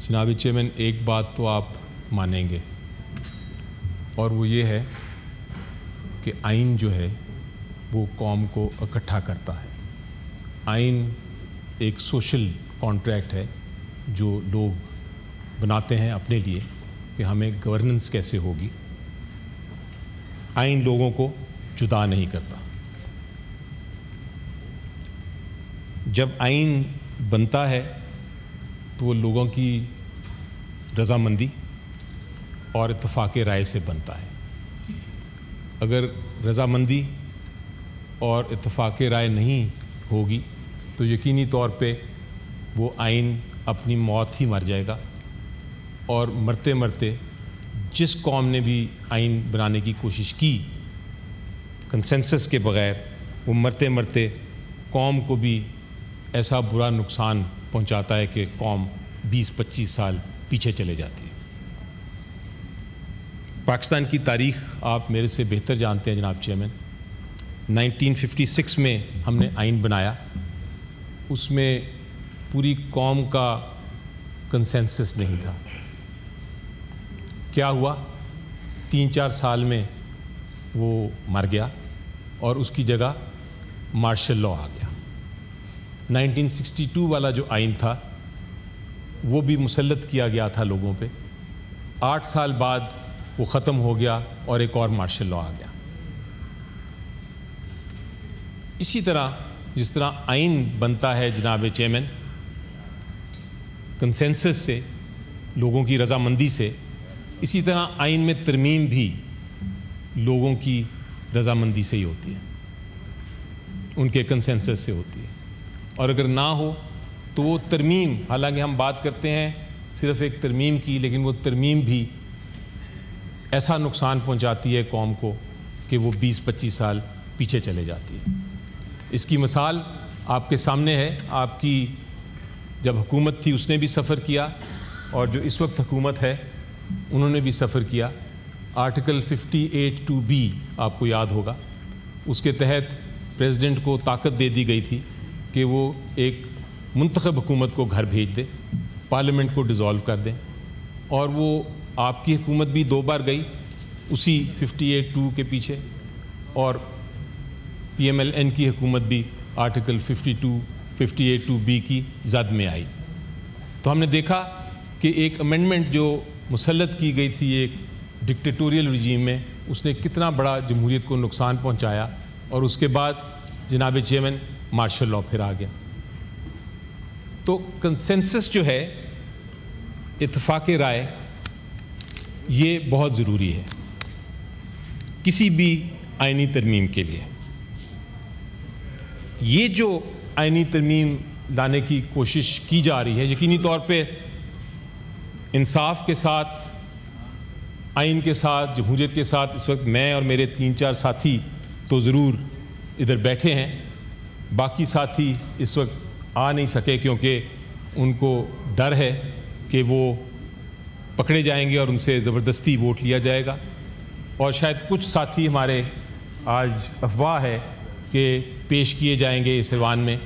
جناب چیئرمین، ایک بات تو آپ مانیں گے اور وہ یہ ہے کہ آئین جو ہے وہ قوم کو اکٹھا کرتا ہے۔ آئین ایک سوشل کانٹریکٹ ہے جو لوگ بناتے ہیں اپنے لیے کہ ہمیں گورننس کیسے ہوگی۔ آئین لوگوں کو جدا نہیں کرتا۔ جب آئین بنتا ہے تو وہ لوگوں کی رضامندی اور اتفاق رائے سے بنتا ہے۔ اگر رضامندی اور اتفاق رائے نہیں ہوگی تو یقینی طور پہ وہ آئین اپنی موت ہی مر جائے گا، اور مرتے مرتے جس قوم نے بھی آئین بنانے کی کوشش کی کنسنسس کے بغیر، وہ مرتے مرتے قوم کو بھی ایسا برا نقصان پہنچاتا ہے کہ قوم 20-25 سال پیچھے چلے جاتی ہے۔ پاکستان کی تاریخ آپ میرے سے بہتر جانتے ہیں جناب چیئرمین۔ 1956 میں ہم نے آئین بنایا، اس میں پوری قوم کا کنسنسس نہیں تھا۔ کیا ہوا؟ 3-4 سال میں وہ مر گیا اور اس کی جگہ مارشل لاء آ گیا۔ 1962 والا جو آئین تھا وہ بھی مسلط کیا گیا تھا لوگوں پہ، 8 سال بعد وہ ختم ہو گیا اور ایک اور مارشل لاء آ گیا۔ اسی طرح جس طرح آئین بنتا ہے جناب چیئرمین کنسنسس سے، لوگوں کی رضامندی سے، اسی طرح آئین میں ترمیم بھی لوگوں کی رضامندی سے ہی ہوتی ہے، ان کے کنسنسس سے ہوتی ہے۔ اور اگر نہ ہو تو وہ ترمیم، حالانکہ ہم بات کرتے ہیں صرف ایک ترمیم کی، لیکن وہ ترمیم بھی ایسا نقصان پہنچاتی ہے قوم کو کہ وہ 20-25 سال پیچھے چلے جاتی ہے۔ اس کی مثال آپ کے سامنے ہے۔ آپ کی جب حکومت تھی اس نے بھی سفر کیا، اور جو اس وقت حکومت ہے انہوں نے بھی سفر کیا۔ آرٹیکل 58(2)B آپ کو یاد ہوگا، اس کے تحت پریزیڈنٹ کو طاقت دے دی گئی تھی کہ وہ ایک منتخب حکومت کو گھر بھیج دے، پارلیمنٹ کو ڈیزالو کر دیں، اور وہ آپ کی حکومت بھی 2 بار گئی اسی 58(2) کے پیچھے، اور PMLN کی حکومت بھی آرٹیکل 58(2)B کی زد میں آئی۔ تو ہم نے دیکھا کہ ایک امینڈمنٹ جو مسلط کی گئی تھی ایک ڈکٹیٹوریل رجیم میں، اس نے کتنا بڑا جمہوریت کو نقصان پہنچایا، اور اس کے بعد جناب چیئرمین مارشل لاء پھر آ گیا۔ تو کنسنسس جو ہے، اتفاق رائے، یہ بہت ضروری ہے کسی بھی آئینی ترمیم کے لیے۔ یہ جو آئینی ترمیم لانے کی کوشش کی جا رہی ہے، یقینی طور پہ انصاف کے ساتھ، آئین کے ساتھ، جمہوریت کے ساتھ، اس وقت میں اور میرے 3-4 ساتھی تو ضرور ادھر بیٹھے ہیں، باقی ساتھی اس وقت آ نہیں سکے کیونکہ ان کو ڈر ہے کہ وہ پکڑے جائیں گے اور ان سے زبردستی ووٹ لیا جائے گا، اور شاید کچھ ساتھی ہمارے آج افواہ ہے کہ پیش کیے جائیں گے اس ایوان میں،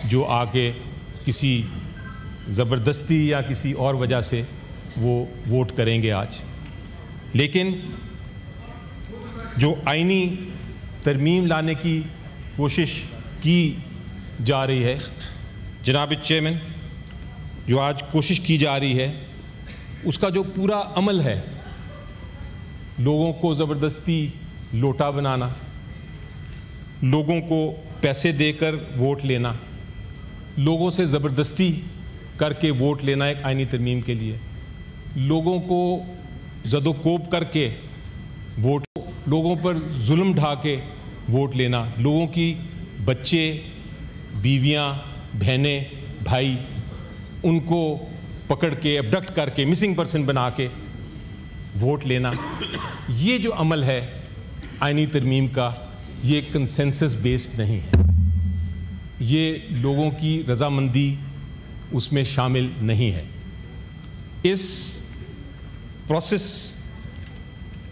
جو آ کے کسی زبردستی یا کسی اور وجہ سے وہ ووٹ کریں گے آج۔ لیکن جو آئینی ترمیم لانے کی کوشش کی جا رہی ہے جناب چیئرمین، جو آج کوشش کی جا رہی ہے، اس کا جو پورا عمل ہے، لوگوں کو زبردستی لوٹا بنانا، لوگوں کو پیسے دے کر ووٹ لینا، لوگوں سے زبردستی کر کے ووٹ لینا ایک آئینی ترمیم کے لیے، لوگوں کو زد و کوب کر کے ووٹ، لوگوں پر ظلم ڈھا کے ووٹ لینا، لوگوں کی بچے، بیویاں، بہنیں، بھائی، ان کو پکڑ کے ابڈکٹ کر کے مسنگ پرسن بنا کے ووٹ لینا، یہ جو عمل ہے آئینی ترمیم کا، یہ کنسنسس بیسڈ نہیں ہے، یہ لوگوں کی رضامندی اس میں شامل نہیں ہے۔ اس پروسیس،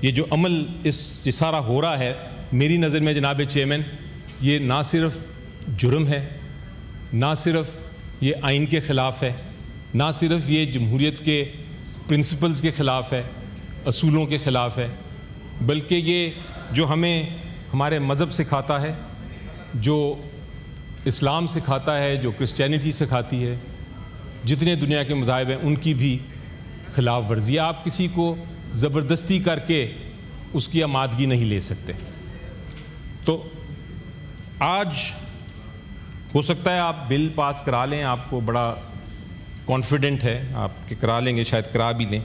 یہ جو عمل یہ سارا ہو رہا ہے، میری نظر میں جناب چیئرمین، یہ نہ صرف جرم ہے، نہ صرف یہ آئین کے خلاف ہے، نہ صرف یہ جمہوریت کے پرنسپلز کے خلاف ہے، اصولوں کے خلاف ہے، بلکہ یہ جو ہمیں ہمارے مذہب سکھاتا ہے، جو اسلام سکھاتا ہے، جو کرسچینٹی سکھاتی ہے، جتنے دنیا کے مذاہب ہیں ان کی بھی خلاف ورزی ہے۔ آپ کسی کو زبردستی کر کے اس کی آمادگی نہیں لے سکتے۔ تو آج ہو سکتا ہے آپ بل پاس کرا لیں، آپ کو بڑا کانفیڈنٹ ہے آپ کہ کرا لیں گے، شاید کرا بھی لیں،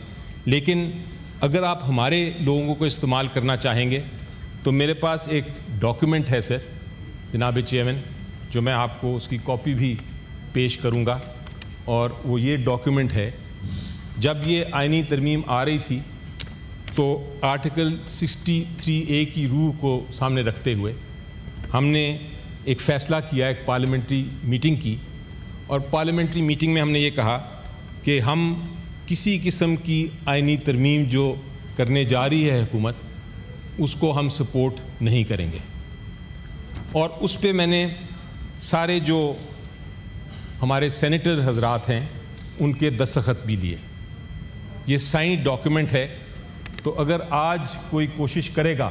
لیکن اگر آپ ہمارے لوگوں کو استعمال کرنا چاہیں گے تو میرے پاس ایک ڈاکیومنٹ ہے سر جناب چیئرمین، جو میں آپ کو اس کی کاپی بھی پیش کروں گا، اور وہ یہ ڈاکیومنٹ ہے۔ جب یہ آئینی ترمیم آ رہی تھی تو آرٹیکل 63A کی روح کو سامنے رکھتے ہوئے ہم نے ایک فیصلہ کیا، ایک پارلیمنٹری میٹنگ کی، اور پارلیمنٹری میٹنگ میں ہم نے یہ کہا کہ ہم کسی قسم کی آئینی ترمیم جو کرنے جا رہی ہے حکومت، اس کو ہم سپورٹ نہیں کریں گے۔ اور اس پہ میں نے سارے جو ہمارے سینیٹر حضرات ہیں ان کے دستخط بھی لیے۔ یہ سائنڈ ڈاکیومنٹ ہے، تو اگر آج کوئی کوشش کرے گا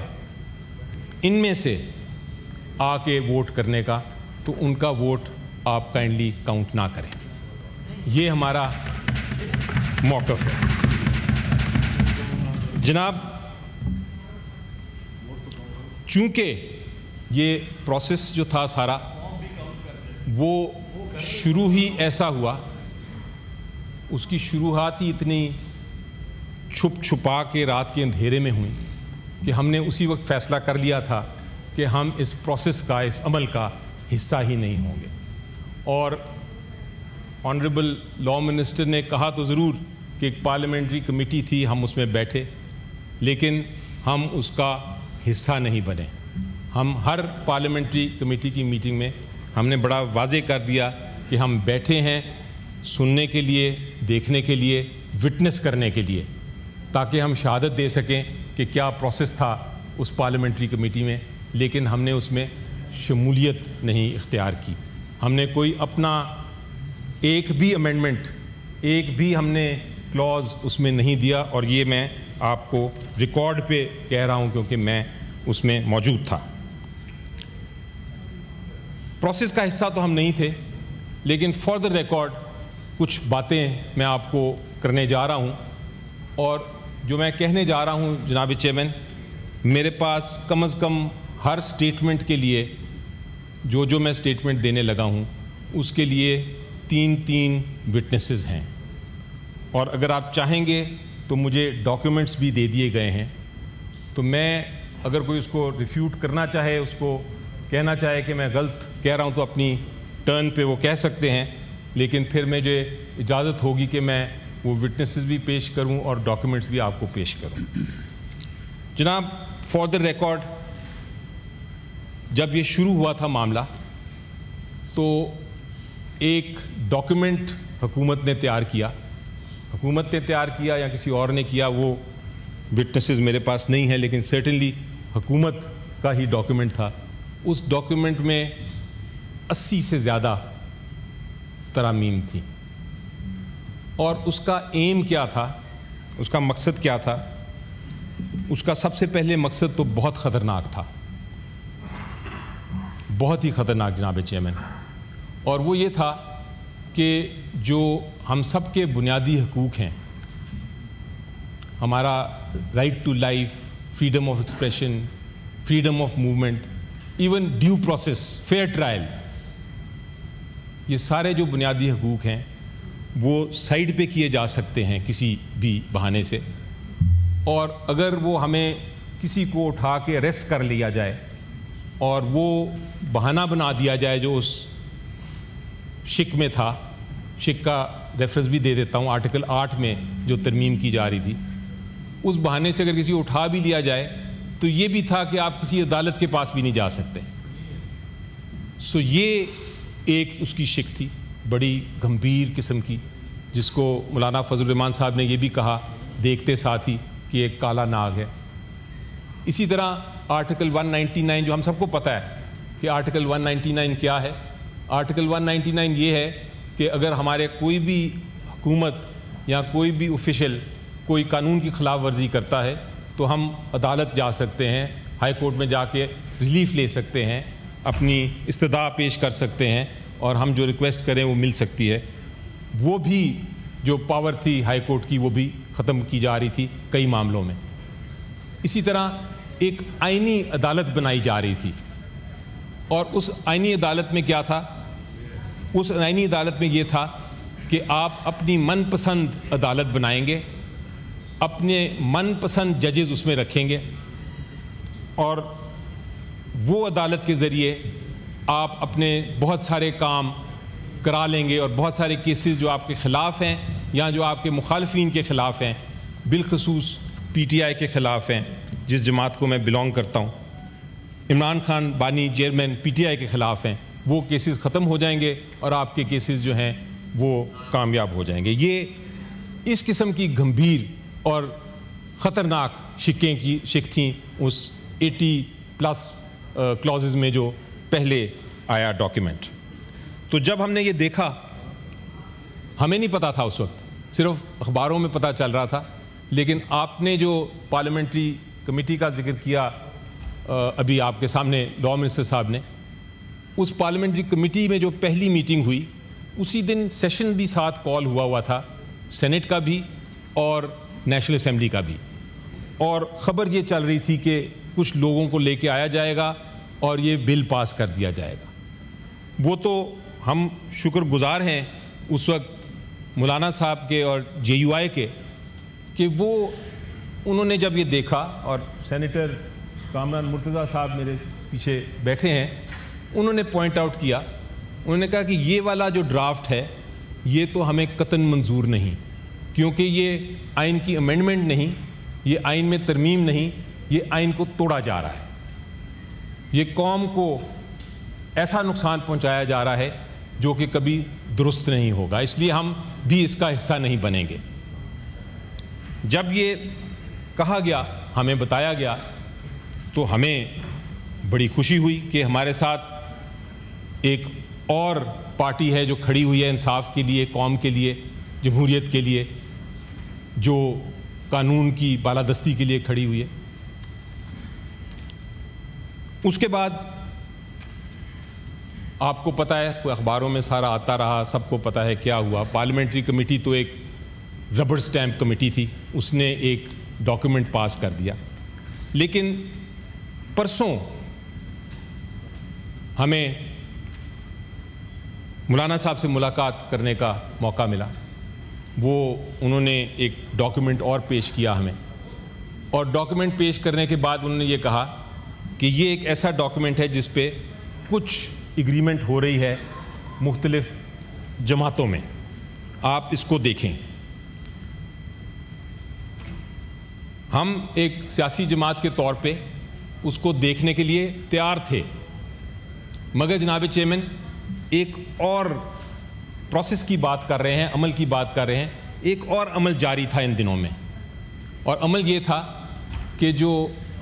ان میں سے آ کے ووٹ کرنے کا، تو ان کا ووٹ آپ کائنڈلی کاؤنٹ نہ کریں۔ یہ ہمارا موقف ہے۔ جناب، چونکہ یہ پروسیس جو تھا سارا وہ شروع ہی ایسا ہوا، اس کی شروعات ہی اتنی چھپ چھپا کے رات کے اندھیرے میں ہوئی کہ ہم نے اسی وقت فیصلہ کر لیا تھا کہ ہم اس پروسیس کا، اس عمل کا حصہ ہی نہیں ہوں گے۔ اور آنریبل لاء منسٹر نے کہا تو ضرور کہ ایک پارلیمنٹری کمیٹی تھی، ہم اس میں بیٹھے، لیکن ہم اس کا حصہ نہیں بنے۔ ہم ہر پارلیمنٹری کمیٹی کی میٹنگ میں ہم نے بڑا واضح کر دیا کہ ہم بیٹھے ہیں سننے کے لیے، دیکھنے کے لیے، وٹنس کرنے کے لیے، تاکہ ہم شہادت دے سکیں کہ کیا پروسیس تھا اس پارلیمنٹری کمیٹی میں، لیکن ہم نے اس میں شمولیت نہیں اختیار کی۔ ہم نے کوئی اپنا ایک بھی امینڈمنٹ، ایک بھی ہم نے کلوز اس میں نہیں دیا، اور یہ میں آپ کو ریکارڈ پہ کہہ رہا ہوں کیونکہ میں اس میں موجود تھا۔ پروسیس کا حصہ تو ہم نہیں تھے، لیکن فار دا ریکارڈ کچھ باتیں میں آپ کو کرنے جا رہا ہوں، اور جو میں کہنے جا رہا ہوں جناب چیئرمین، میرے پاس کم از کم ہر سٹیٹمنٹ کے لیے جو میں سٹیٹمنٹ دینے لگا ہوں اس کے لیے 3 وٹنسز ہیں، اور اگر آپ چاہیں گے تو مجھے ڈاکیومنٹس بھی دے دیے گئے ہیں، تو میں اگر کوئی اس کو ریفیوٹ کرنا چاہے، اس کو کہنا چاہے کہ میں غلط کہہ رہا ہوں، تو اپنی ٹرن پہ وہ کہہ سکتے ہیں، لیکن پھر مجھے اجازت ہوگی کہ میں وہ وٹنسز بھی پیش کروں اور ڈاکیومنٹس بھی آپ کو پیش کروں۔ جناب، فار دا ریکارڈ، جب یہ شروع ہوا تھا معاملہ تو ایک ڈاکیومنٹ حکومت نے تیار کیا، یا کسی اور نے کیا، وہ وٹنسز میرے پاس نہیں ہیں، لیکن سرٹنلی حکومت کا ہی ڈاکیومنٹ تھا۔ اس ڈاکیومنٹ میں 80 سے زیادہ ترامیم تھیں، اور اس کا ایم کیا تھا، اس کا مقصد کیا تھا؟ اس کا سب سے پہلے مقصد تو بہت خطرناک تھا، بہت ہی خطرناک جناب چیئرمین، اور وہ یہ تھا کہ جو ہم سب کے بنیادی حقوق ہیں، ہمارا right to life, freedom of expression, freedom of movement, even due process, fair trial, یہ سارے جو بنیادی حقوق ہیں وہ سائڈ پہ کیے جا سکتے ہیں کسی بھی بہانے سے، اور اگر وہ ہمیں کسی کو اٹھا کے اریسٹ کر لیا جائے اور وہ بہانہ بنا دیا جائے جو اس شک میں تھا، شک کا ریفرنس بھی دے دیتا ہوں، آرٹیکل 8 میں جو ترمیم کی جا رہی تھی، اس بہانے سے اگر کسی کو اٹھا بھی لیا جائے تو یہ بھی تھا کہ آپ کسی عدالت کے پاس بھی نہیں جا سکتے۔ سو یہ ایک اس کی شک تھی بڑی گمبھیر قسم کی، جس کو مولانا فضل الرحمان صاحب نے یہ بھی کہا دیکھتے ساتھ ہی کہ ایک کالا ناگ ہے۔ اسی طرح آرٹیکل 199 جو ہم سب کو پتہ ہے کہ آرٹیکل 199 کیا ہے۔ آرٹیکل 199 یہ ہے کہ اگر ہمارے کوئی بھی حکومت یا کوئی بھی آفیشل کوئی قانون کی خلاف ورزی کرتا ہے تو ہم عدالت جا سکتے ہیں، ہائی کورٹ میں جا کے ریلیف لے سکتے ہیں، اپنی استدعا پیش کر سکتے ہیں اور ہم جو ریکویسٹ کریں وہ مل سکتی ہے۔ وہ بھی جو پاور تھی ہائی کورٹ کی وہ بھی ختم کی جا رہی تھی کئی معاملوں میں۔ اسی طرح ایک آئینی عدالت بنائی جا رہی تھی، اور اس آئینی عدالت میں کیا تھا؟ اس آئینی عدالت میں یہ تھا کہ آپ اپنی من پسند عدالت بنائیں گے، اپنے من پسند ججز اس میں رکھیں گے، اور وہ عدالت کے ذریعے آپ اپنے بہت سارے کام کرا لیں گے، اور بہت سارے کیسز جو آپ کے خلاف ہیں یا جو آپ کے مخالفین کے خلاف ہیں، بالخصوص پی ٹی آئی کے خلاف ہیں، جس جماعت کو میں بلانگ کرتا ہوں، عمران خان بانی چیئرمین پی ٹی آئی کے خلاف ہیں، وہ کیسز ختم ہو جائیں گے اور آپ کے کیسز جو ہیں وہ کامیاب ہو جائیں گے۔ یہ اس قسم کی گمبھیر اور خطرناک شک تھیں اس 80+ کلازز میں جو پہلے آیا ڈاکیومنٹ۔ تو جب ہم نے یہ دیکھا، ہمیں نہیں پتا تھا اس وقت، صرف اخباروں میں پتہ چل رہا تھا، لیکن آپ نے جو پارلیمنٹری کمیٹی کا ذکر کیا ابھی آپ کے سامنے لاء منسٹر صاحب نے، اس پارلیمنٹری کمیٹی میں جو پہلی میٹنگ ہوئی اسی دن سیشن بھی ساتھ کال ہوا تھا، سینٹ کا بھی اور نیشنل اسمبلی کا بھی، اور خبر یہ چل رہی تھی کہ کچھ لوگوں کو لے کے آیا جائے گا اور یہ بل پاس کر دیا جائے گا۔ وہ تو ہم شکر گزار ہیں اس وقت مولانا صاحب کے اور جے یو آئی کے کہ وہ انہوں نے جب یہ دیکھا، اور سینیٹر کامران مرتضیٰ صاحب میرے پیچھے بیٹھے ہیں، انہوں نے پوائنٹ آؤٹ کیا، انہوں نے کہا کہ یہ والا جو ڈرافٹ ہے یہ تو ہمیں قطعاً منظور نہیں، کیونکہ یہ آئین کی امینڈمنٹ نہیں، یہ آئین میں ترمیم نہیں، یہ آئین کو توڑا جا رہا ہے، یہ قوم کو ایسا نقصان پہنچایا جا رہا ہے جو کہ کبھی درست نہیں ہوگا، اس لیے ہم بھی اس کا حصہ نہیں بنیں گے۔ جب یہ کہا گیا، ہمیں بتایا گیا، تو ہمیں بڑی خوشی ہوئی کہ ہمارے ساتھ ایک اور پارٹی ہے جو کھڑی ہوئی ہے انصاف کے لیے، قوم کے لیے، جمہوریت کے لیے، جو قانون کی بالادستی کے لیے کھڑی ہوئی ہے۔ اس کے بعد آپ کو پتہ ہے، اخباروں میں سارا آتا رہا، سب کو پتہ ہے کیا ہوا۔ پارلیمنٹری کمیٹی تو ایک ربڑ سٹیمپ کمیٹی تھی، اس نے ایک ڈاکیومنٹ پاس کر دیا، لیکن پرسوں ہمیں مولانا صاحب سے ملاقات کرنے کا موقع ملا۔ انہوں نے ایک ڈاکیومنٹ اور پیش کیا ہمیں، اور ڈاکیومنٹ پیش کرنے کے بعد انہوں نے یہ کہا کہ یہ ایک ایسا ڈاکیومنٹ ہے جس پہ کچھ ایگریمنٹ ہو رہی ہے مختلف جماعتوں میں، آپ اس کو دیکھیں۔ ہم ایک سیاسی جماعت کے طور پہ اس کو دیکھنے کے لیے تیار تھے، مگر جناب چیئرمین ایک اور پروسیس کی بات کر رہے ہیں، عمل کی بات کر رہے ہیں، ایک اور عمل جاری تھا ان دنوں میں، اور عمل یہ تھا کہ جو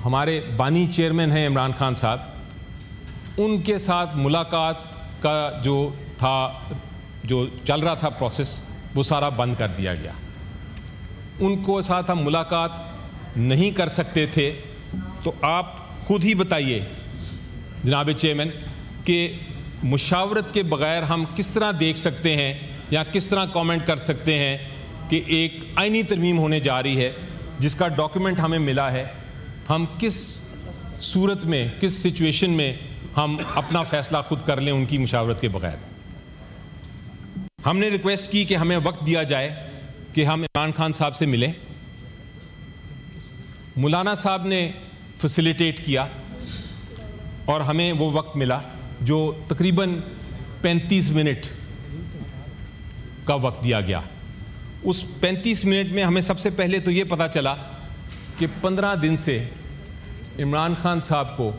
ہمارے بانی چیئرمین ہیں عمران خان صاحب، ان کے ساتھ ملاقات کا جو چل رہا تھا پروسیس، وہ سارا بند کر دیا گیا۔ ان کو ساتھ ہم ملاقات نہیں کر سکتے تھے، تو آپ خود ہی بتائیے جناب چیئرمین کہ مشاورت کے بغیر ہم کس طرح دیکھ سکتے ہیں یا کس طرح کامنٹ کر سکتے ہیں کہ ایک آئینی ترمیم ہونے جا رہی ہے جس کا ڈاکیومنٹ ہمیں ملا ہے، ہم کس صورت میں، کس سچویشن میں ہم اپنا فیصلہ خود کر لیں ان کی مشاورت کے بغیر۔ ہم نے ریکویسٹ کی کہ ہمیں وقت دیا جائے کہ ہم عمران خان صاحب سے ملیں۔ مولانا صاحب نے فیسیلیٹیٹ کیا اور ہمیں وہ وقت ملا جو تقریباً 35 منٹ کا وقت دیا گیا۔ اس 35 منٹ میں ہمیں سب سے پہلے تو یہ پتہ چلا کہ 15 دن سے عمران خان صاحب کو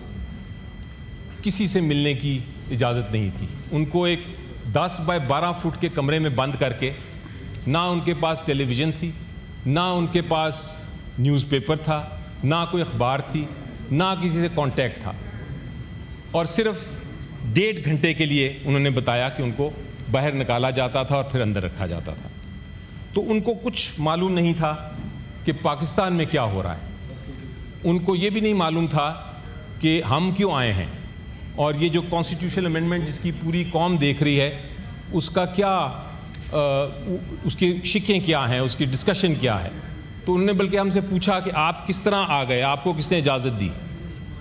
کسی سے ملنے کی اجازت نہیں تھی۔ ان کو ایک 10 بائی 12 فٹ کے کمرے میں بند کر کے، نہ ان کے پاس ٹیلی ویژن تھی، نہ ان کے پاس نیوز پیپر تھا، نہ کوئی اخبار تھی، نہ کسی سے کانٹیکٹ تھا، اور صرف 1.5 گھنٹے کے لیے انہوں نے بتایا کہ ان کو باہر نکالا جاتا تھا اور پھر اندر رکھا جاتا تھا۔ تو ان کو کچھ معلوم نہیں تھا کہ پاکستان میں کیا ہو رہا ہے. ان کو یہ بھی نہیں معلوم تھا کہ ہم کیوں آئے ہیں, اور یہ جو کانسٹیٹیوشنل امینڈمنٹ جس کی پوری قوم دیکھ رہی ہے اس کا کیا اس کی شکیں کیا ہیں, اس کی ڈسکشن کیا ہے. تو انہوں نے بلکہ ہم سے پوچھا کہ آپ کس طرح آ گئے, آپ کو کس نے اجازت دی.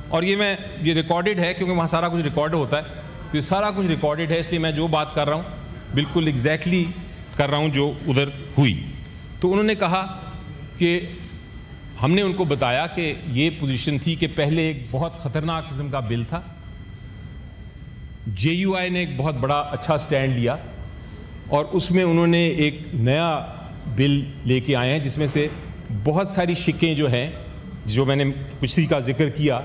اور یہ ریکارڈڈ ہے کیونکہ وہاں سارا کچھ ریکارڈ ہوتا ہے, تو یہ سارا کچھ ریکارڈڈ ہے, اس لیے میں جو بات کر رہا ہوں بالکل ایگزیکٹلی کر رہا ہوں جو ادھر ہوئی. تو انہوں نے کہا کہ ہم نے ان کو بتایا کہ یہ پوزیشن تھی کہ پہلے ایک بہت خطرناک قسم کا بل تھا, جے یو آئی نے ایک بہت بڑا اچھا سٹینڈ لیا, اور اس میں انہوں نے ایک نیا بل لے کے آئے ہیں جس میں سے بہت ساری شکیں جو ہیں, جو میں نے پچھلی کا ذکر کیا,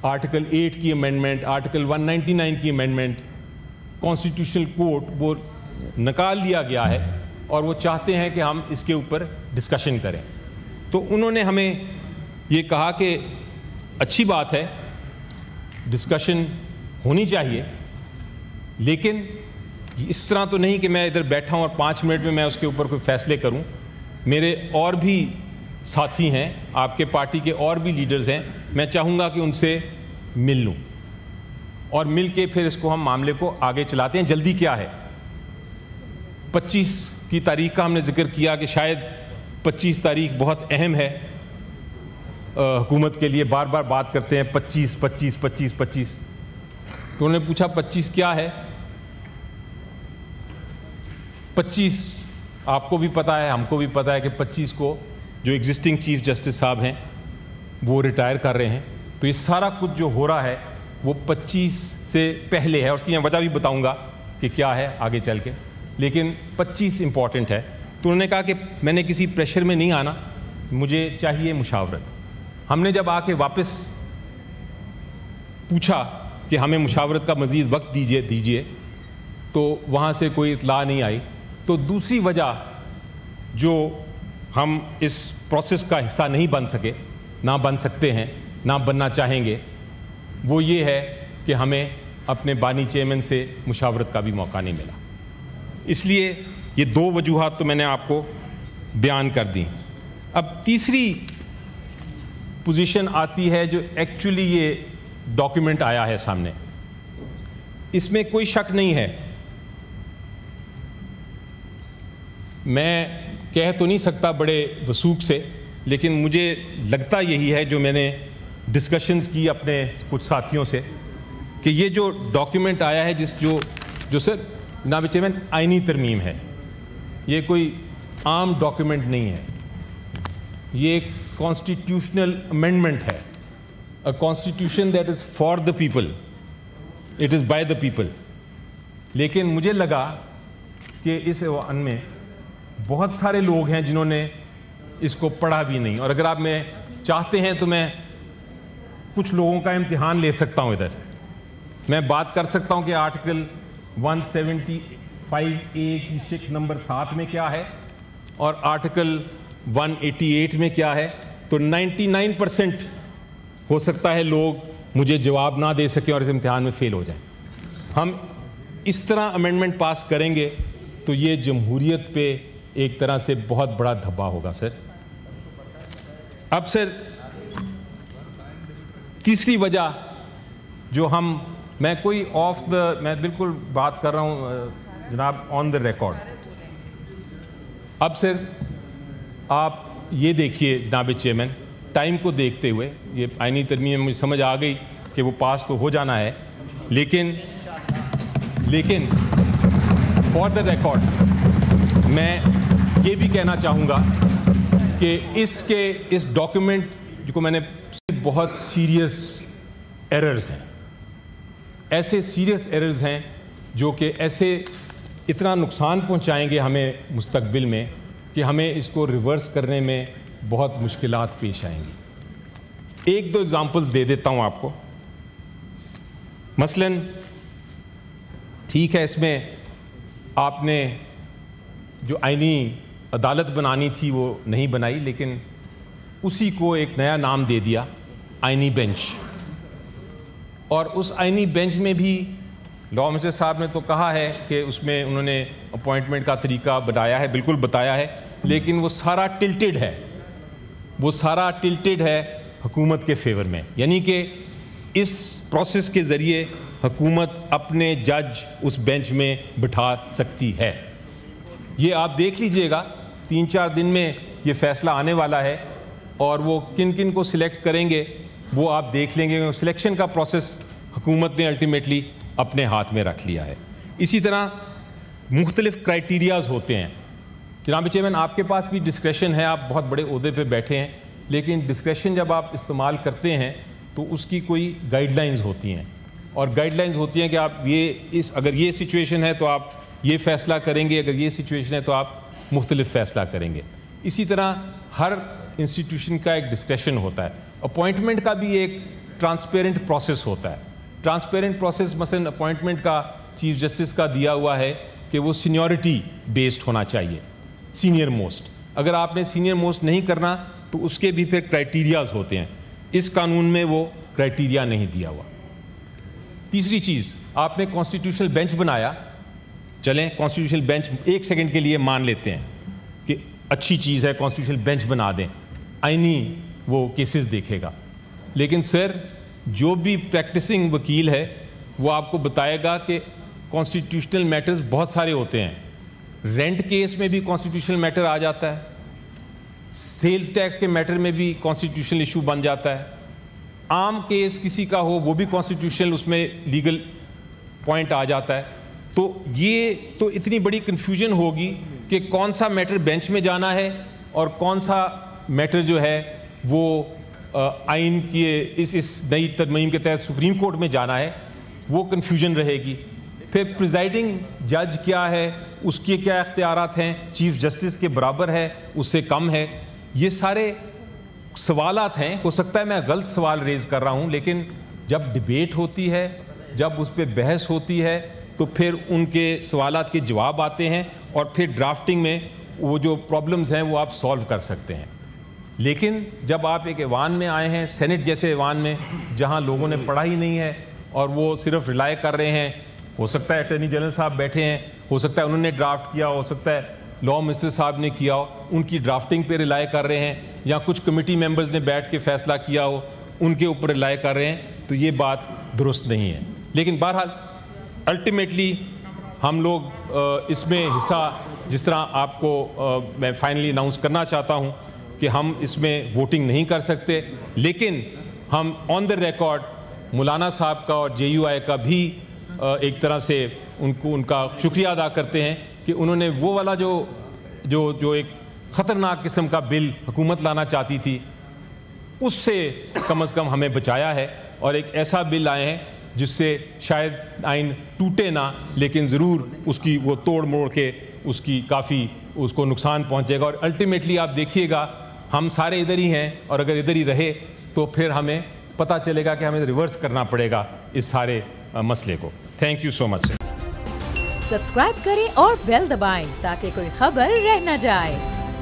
آرٹیکل 8 کی امینڈمنٹ, آرٹیکل 199 کی امینڈمنٹ, کانسٹیٹیوشنل کورٹ وہ نکال لیا گیا ہے, اور وہ چاہتے ہیں کہ ہم اس کے اوپر ڈسکشن کریں. تو انہوں نے ہمیں یہ کہا کہ اچھی بات ہے, ڈسکشن ہونی چاہیے, لیکن اس طرح تو نہیں کہ میں ادھر بیٹھا ہوں اور 5 منٹ میں اس کے اوپر کوئی فیصلے کروں. میرے اور بھی ساتھی ہیں, آپ کے پارٹی کے اور بھی لیڈرز ہیں, میں چاہوں گا کہ ان سے مل لوں, اور مل کے پھر اس کو ہم معاملے کو آگے چلاتے ہیں. جلدی کیا ہے, 25 کی تاریخ کا ہم نے ذکر کیا کہ شاید 25 تاریخ بہت اہم ہے حکومت کے لیے, بار بار بات کرتے ہیں 25 25 25 25. تو انہوں نے پوچھا 25 کیا ہے. 25 آپ کو بھی پتہ ہے, ہم کو بھی پتہ ہے کہ 25 کو جو ایگزسٹنگ چیف جسٹس صاحب ہیں وہ ریٹائر کر رہے ہیں. تو یہ سارا کچھ جو ہو رہا ہے وہ 25 سے پہلے ہے, اور اس کی میں وجہ بھی بتاؤں گا کہ کیا ہے آگے چل کے, لیکن 25 امپورٹنٹ ہے. تو انہوں نے کہا کہ میں نے کسی پریشر میں نہیں آنا, مجھے چاہیے مشاورت. ہم نے جب آ کے واپس پوچھا کہ ہمیں مشاورت کا مزید وقت دیجیے, تو وہاں سے کوئی اطلاع نہیں آئی. تو دوسری وجہ جو ہم اس پروسیس کا حصہ نہیں بن سکے, نہ بن سکتے ہیں, نہ بننا چاہیں گے, وہ یہ ہے کہ ہمیں اپنے بانی چیئرمین سے مشاورت کا بھی موقع نہیں ملا. اس لیے یہ 2 وجوہات تو میں نے آپ کو بیان کر دیں. اب تیسری پوزیشن آتی ہے جو ایکچولی یہ ڈاکیومنٹ آیا ہے سامنے. اس میں کوئی شک نہیں ہے, میں کہہ تو نہیں سکتا بڑے وثوق سے, لیکن مجھے لگتا یہی ہے جو میں نے ڈسکشنز کی اپنے کچھ ساتھیوں سے, کہ یہ جو ڈاکیومنٹ آیا ہے جو سر جناب چیئرمین آئینی ترمیم ہے, یہ کوئی عام ڈاکیومنٹ نہیں ہے, یہ ایک کانسٹیٹیوشنل امینڈمنٹ ہے. A constitution that is for the people, it is by the people. لیکن مجھے لگا کہ اس ایوان میں بہت سارے لوگ ہیں جنہوں نے اس کو پڑھا بھی نہیں, اور اگر آپ میں چاہتے ہیں تو میں کچھ لوگوں کا امتحان لے سکتا ہوں. ادھر میں بات کر سکتا ہوں کہ آرٹیکل 175A کی شک نمبر 7 میں کیا ہے اور آرٹیکل 188 میں کیا ہے. تو 99% ہو سکتا ہے لوگ مجھے جواب نہ دے سکیں اور اس امتحان میں فیل ہو جائیں. ہم اس طرح امینڈمنٹ پاس کریں گے تو یہ جمہوریت پہ ایک طرح سے بہت بڑا دھبا ہوگا سر. اب سر تیسری وجہ جو میں کوئی میں بالکل بات کر رہا ہوں جناب آن دا ریکارڈ. اب سر آپ یہ دیکھیے جناب چیئرمین, ٹائم کو دیکھتے ہوئے یہ آئینی ترمیم میں مجھے سمجھ آ گئی کہ وہ پاس تو ہو جانا ہے, لیکن فار دا ریکارڈ میں یہ بھی کہنا چاہوں گا کہ اس ڈاکیومنٹ کو میں نے بہت سیریس ایررز ہیں, ایسے سیریس ایررز ہیں جو کہ اتنا نقصان پہنچائیں گے ہمیں مستقبل میں کہ ہمیں اس کو ریورس کرنے میں بہت مشکلات پیش آئیں گی. 1-2 ایگزامپلز دے دیتا ہوں آپ کو. مثلاً ٹھیک ہے, اس میں آپ نے جو آئینی عدالت بنانی تھی وہ نہیں بنائی, لیکن اسی کو ایک نیا نام دے دیا آئینی بینچ. اور اس آئینی بینچ میں بھی لاء منسٹر صاحب نے تو کہا ہے کہ اس میں انہوں نے اپوائنٹمنٹ کا طریقہ بتایا ہے, بالکل بتایا ہے, لیکن وہ سارا ٹلٹڈ ہے، وہ سارا ٹلٹڈ ہے حکومت کے فیور میں، یعنی کہ اس پروسیس کے ذریعے حکومت اپنے جج اس بینچ میں بٹھا سکتی ہے۔ یہ آپ دیکھ لیجئے گا 3-4 دن میں یہ فیصلہ آنے والا ہے، اور وہ کن کن کو سلیکٹ کریں گے وہ آپ دیکھ لیں گے۔ سلیکشن کا پروسیس حکومت نے الٹیمیٹلی اپنے ہاتھ میں رکھ لیا ہے۔ اسی طرح مختلف کرائٹیریاز ہوتے ہیں۔ جناب چیئرمین، آپ کے پاس بھی ڈسکریشن ہے، آپ بہت بڑے عہدے پہ بیٹھے ہیں، لیکن ڈسکریشن جب آپ استعمال کرتے ہیں تو اس کی کوئی گائیڈ لائنز ہوتی ہیں، اور گائیڈ لائنز ہوتی ہیں کہ آپ اگر یہ سچویشن ہے تو آپ یہ فیصلہ کریں گے، اگر یہ سچویشن ہے تو آپ مختلف فیصلہ کریں گے۔ اسی طرح ہر انسٹیٹیوشن کا ایک ڈسکریشن ہوتا ہے۔ اپوائنٹمنٹ کا بھی ایک ٹرانسپیرنٹ پروسیس ہوتا ہے۔ ٹرانسپیرنٹ پروسیس مثلاً اپوائنٹمنٹ کا چیف جسٹس کا دیا ہوا ہے کہ وہ سینیورٹی بیسڈ ہونا چاہیے، سینئر موسٹ۔ اگر آپ نے سینئر موسٹ نہیں کرنا تو اس کے بھی پھر کرائٹیریاز ہوتے ہیں۔ اس قانون میں وہ کرائٹیریا نہیں دیا ہوا۔ تیسری چیز، آپ نے کانسٹیٹیوشنل بینچ بنایا، چلیں کانسٹیٹیوشنل بینچ ایک سیکنڈ کے لیے مان لیتے ہیں کہ اچھی چیز ہے، کانسٹیٹیوشنل بینچ بنا دیں، آئینی وہ کیسز دیکھے گا، لیکن سر جو بھی پریکٹسنگ وکیل ہے وہ آپ کو بتائے گا کہ کانسٹیٹیوشنل میٹرز بہت سارے ہوتے ہیں۔ رینٹ کیس میں بھی کانسٹیٹیوشنل میٹر آ جاتا ہے، سیلز ٹیکس کے میٹر میں بھی کانسٹیٹیوشنل ایشو بن جاتا ہے، عام کیس کسی کا ہو وہ بھی کانسٹیٹیوشنل اس میں لیگل پوائنٹ آ جاتا ہے۔ تو یہ تو اتنی بڑی کنفیوژن ہوگی کہ کون سا میٹر بینچ میں جانا ہے اور کون سا میٹر جو ہے وہ آئین کی اس نئی ترمیم کے تحت سپریم کورٹ میں جانا ہے، وہ کنفیوژن رہے گی۔ پھر پریزائڈنگ جج کیا ہے، اس کے کیا اختیارات ہیں، چیف جسٹس کے برابر ہے، اس سے کم ہے، یہ سارے سوالات ہیں۔ ہو سکتا ہے میں غلط سوال ریز کر رہا ہوں، لیکن جب ڈیبیٹ ہوتی ہے، جب اس پہ بحث ہوتی ہے تو پھر ان کے سوالات کے جواب آتے ہیں، اور پھر ڈرافٹنگ میں وہ جو پرابلمز ہیں وہ آپ سولو کر سکتے ہیں۔ لیکن جب آپ ایک ایوان میں آئے ہیں، سینٹ جیسے ایوان میں جہاں لوگوں نے پڑھا ہی نہیں ہے اور وہ صرف ریلائی کر رہے ہیں، ہو سکتا ہے اٹارنی جنرل صاحب بیٹھے ہیں، ہو سکتا ہے انہوں نے ڈرافٹ کیا، ہو سکتا ہے لا منسٹر صاحب نے کیا ہو، ان کی ڈرافٹنگ پہ ریلائی کر رہے ہیں، یا کچھ کمیٹی ممبرز نے بیٹھ کے فیصلہ کیا ہو ان کے اوپر ریلائی کر رہے ہیں، تو یہ بات درست نہیں ہے۔ لیکن بہرحال الٹیمیٹلی ہم لوگ اس میں حصہ، جس طرح آپ کو میں فائنلی اناؤنس کرنا چاہتا ہوں کہ ہم اس میں ووٹنگ نہیں کر سکتے، لیکن ہم آن دا ریکارڈ مولانا صاحب کا اور JUI کا بھی ایک طرح سے ان کا شکریہ ادا کرتے ہیں کہ انہوں نے وہ والا جو ایک خطرناک قسم کا بل حکومت لانا چاہتی تھی اس سے کم از کم ہمیں بچایا ہے، اور ایک ایسا بل آئے ہیں جس سے شاید آئین ٹوٹے نہ، لیکن ضرور اس کی وہ توڑ موڑ کے اس کی کافی اس کو نقصان پہنچے گا، اور الٹیمیٹلی آپ دیکھیے گا ہم سارے ادھر ہی ہیں، اور اگر ادھر ہی رہے تو پھر ہمیں پتہ چلے گا کہ ہمیں ریورس کرنا پڑے گا اس سارے مسئلے کو۔ Thank you so much sir. Subscribe کریں اور بیل دبائیں تاکہ کوئی خبر رہ نہ جائے۔